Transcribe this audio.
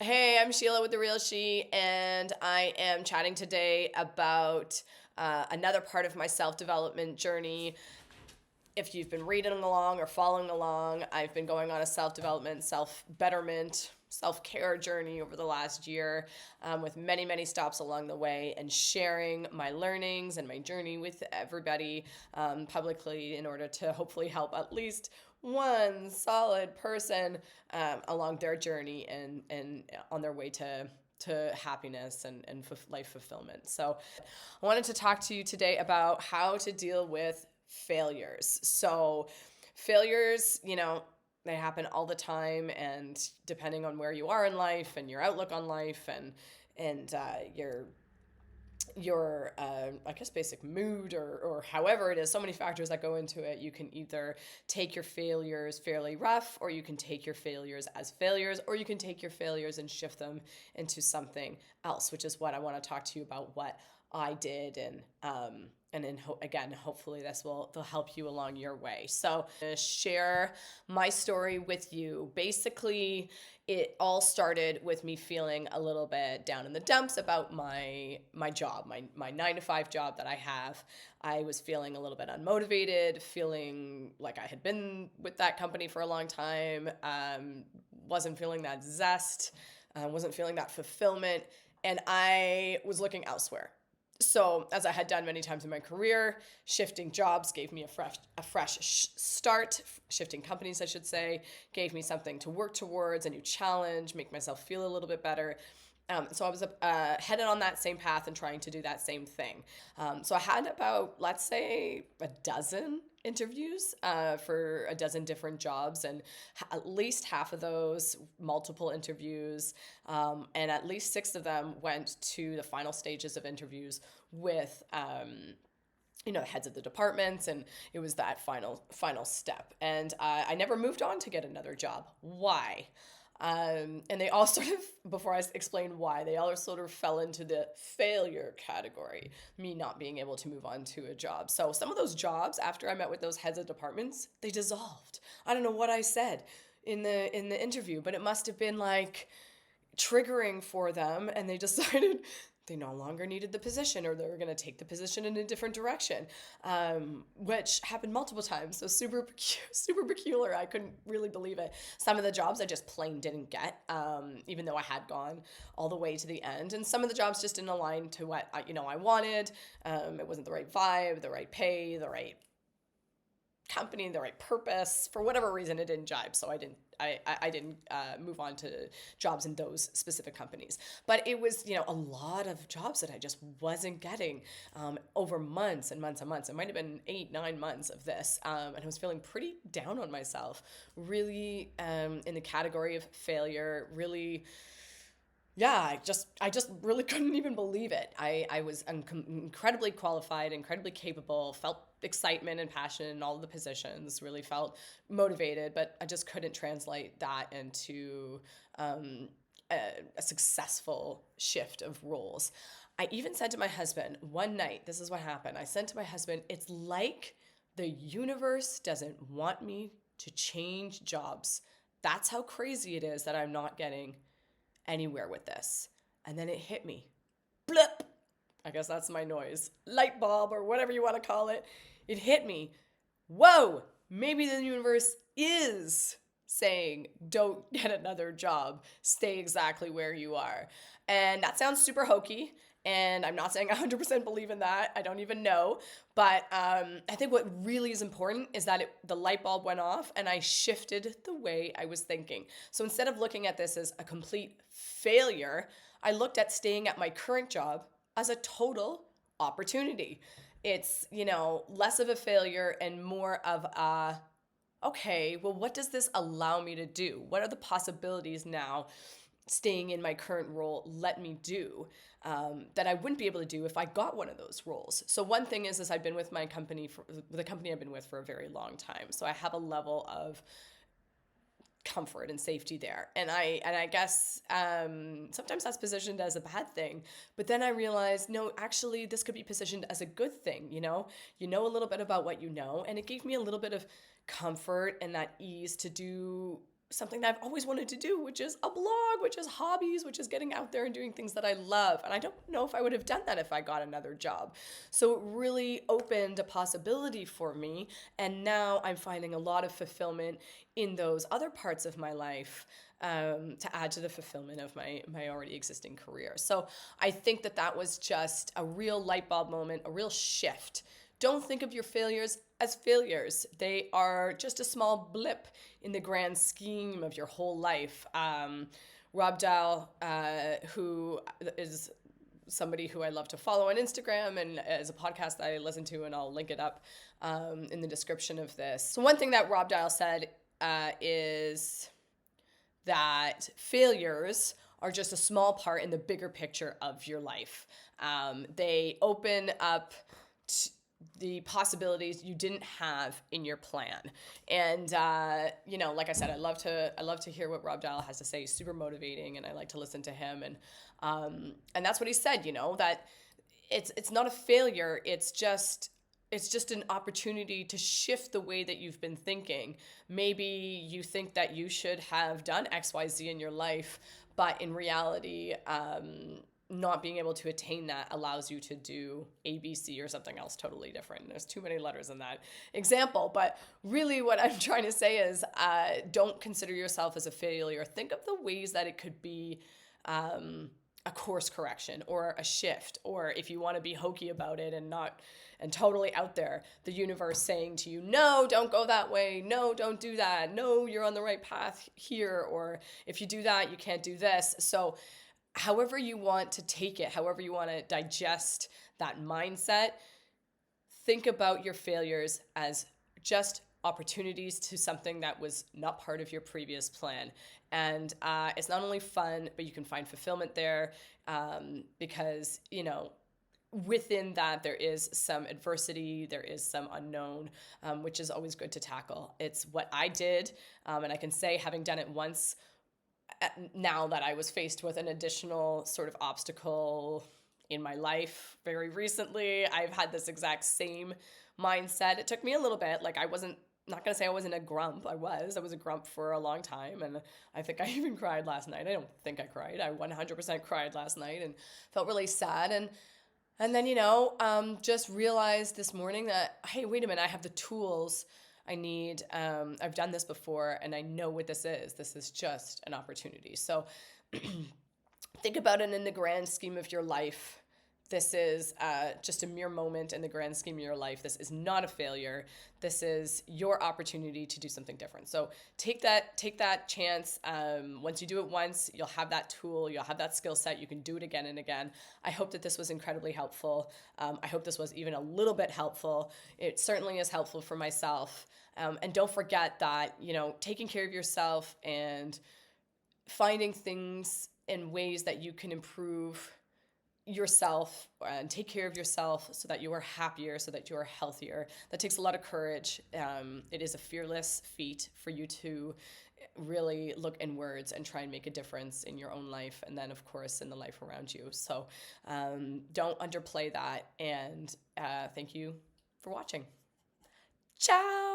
Hey, I'm Sheila with The Real She, and I am chatting today about another part of my self development journey. If you've been reading along or following along, I've been going on a self development, self betterment, self care journey over the last year with many, many stops along the way and sharing my learnings and my journey with everybody publicly in order to hopefully help at least one solid person along their journey and on their way to happiness and life fulfillment. So I wanted to talk to you today about how to deal with failures. So failures, they happen all the time, and depending on where you are in life and your outlook on life and your I guess basic mood or however it is, so many factors that go into it. You can either take your failures fairly rough, or you can take your failures as failures, or you can take your failures and shift them into something else, which is what I want to talk to you about, what I did. And then again, hopefully this will help you along your way. So I'm going to share my story with you. Basically, it all started with me feeling a little bit down in the dumps about my job, my 9 to 5 job that I have. I was feeling a little bit unmotivated, feeling like I had been with that company for a long time, wasn't feeling that zest, wasn't feeling that fulfillment, and I was looking elsewhere. So, as I had done many times in my career, shifting jobs gave me a fresh start. Shifting companies, I should say, gave me something to work towards, a new challenge, make myself feel a little bit better. So I was headed on that same path and trying to do that same thing. So I had about, let's say, a dozen interviews for a dozen different jobs, and at least half of those multiple interviews, and at least 6 of them went to the final stages of interviews with heads of the departments, and it was that final step. And I never moved on to get another job. Why? And they all sort of, before I explain why, they all sort of fell into the failure category, me not being able to move on to a job. So some of those jobs, after I met with those heads of departments, they dissolved. I don't know what I said in the interview, but it must have been like triggering for them, and they decided they no longer needed the position, or they were going to take the position in a different direction, which happened multiple times. So super peculiar. I couldn't really believe it. Some of the jobs I just plain didn't get, even though I had gone all the way to the end, and some of the jobs just didn't align to what I wanted. It wasn't the right vibe, the right pay, the right company, the right purpose. For whatever reason, it didn't jibe, so I didn't move on to jobs in those specific companies. But it was a lot of jobs that I just wasn't getting over months and months and months. It might have been 8, 9 months of this, and I was feeling pretty down on myself, really, in the category of failure. Really, yeah, I just really couldn't even believe it. I was incredibly qualified, incredibly capable, felt excitement and passion in all of the positions, really felt motivated, but I just couldn't translate that into a successful shift of roles. I even said to my husband one night, this is what happened. I said to my husband, it's like the universe doesn't want me to change jobs. That's how crazy it is that I'm not getting anywhere with this. And then it hit me. Blip. I guess that's my noise. Light bulb, or whatever you want to call it. It hit me. Whoa, maybe the universe is saying, don't get another job. Stay exactly where you are. And that sounds super hokey. And I'm not saying I 100% believe in that. I don't even know. But I think what really is important is that the light bulb went off and I shifted the way I was thinking. So instead of looking at this as a complete failure, I looked at staying at my current job as a total opportunity. It's, less of a failure and more of a, okay, well, what does this allow me to do? What are the possibilities now staying in my current role let me do that I wouldn't be able to do if I got one of those roles? So one thing is I've been with my company, for the company I've been with for a very long time. So I have a level of comfort and safety there. And I guess sometimes that's positioned as a bad thing, but then I realized, no, actually this could be positioned as a good thing. You know a little bit about what you know, and it gave me a little bit of comfort and that ease to do something that I've always wanted to do, which is a blog, which is hobbies, which is getting out there and doing things that I love. And I don't know if I would have done that if I got another job. So it really opened a possibility for me. And now I'm finding a lot of fulfillment in those other parts of my life, to add to the fulfillment of my already existing career. So I think that was just a real light bulb moment, a real shift. Don't think of your failures as failures. They are just a small blip in the grand scheme of your whole life. Rob Dahl, who is somebody who I love to follow on Instagram and as a podcast that I listen to, and I'll link it up in the description of this. So one thing that Rob Dahl said is that failures are just a small part in the bigger picture of your life. They open up the possibilities you didn't have in your plan. And like I said, I love to hear what Rob Dahl has to say. He's super motivating, and I like to listen to him. And that's what he said, that it's not a failure. It's just an opportunity to shift the way that you've been thinking. Maybe you think that you should have done XYZ in your life, but in reality, not being able to attain that allows you to do ABC or something else totally different. There's too many letters in that example, but really what I'm trying to say is don't consider yourself as a failure. Think of the ways that it could be a course correction or a shift, or if you want to be hokey about it and totally out there, the universe saying to you, no, don't go that way. No, don't do that. No, you're on the right path here. Or if you do that, you can't do this. So however you want to take it, however you want to digest that mindset, think about your failures as just opportunities to something that was not part of your previous plan. And it's not only fun, but you can find fulfillment there because, within that, there is some adversity, there is some unknown, which is always good to tackle. It's what I did, and I can say, having done it once, now that I was faced with an additional sort of obstacle in my life very recently, I've had this exact same mindset. It took me a little bit. Like, I wasn't not going to say I wasn't a grump. I was a grump for a long time. And I think I even cried last night. I don't think I cried. I 100% cried last night and felt really sad. And then, just realized this morning that, hey, wait a minute, I have the tools I need. I've done this before and I know what this is. This is just an opportunity. So think about it in the grand scheme of your life. This is just a mere moment in the grand scheme of your life. This is not a failure. This is your opportunity to do something different. So take that chance. Once you do it once, you'll have that tool, you'll have that skill set. You can do it again and again. I hope that this was incredibly helpful. I hope this was even a little bit helpful. It certainly is helpful for myself. And don't forget that, taking care of yourself and finding things in ways that you can improve yourself and take care of yourself so that you are happier, so that you are healthier. That takes a lot of courage. It is a fearless feat for you to really look inwards and try and make a difference in your own life, and then of course in the life around you. So don't underplay that, and thank you for watching. Ciao.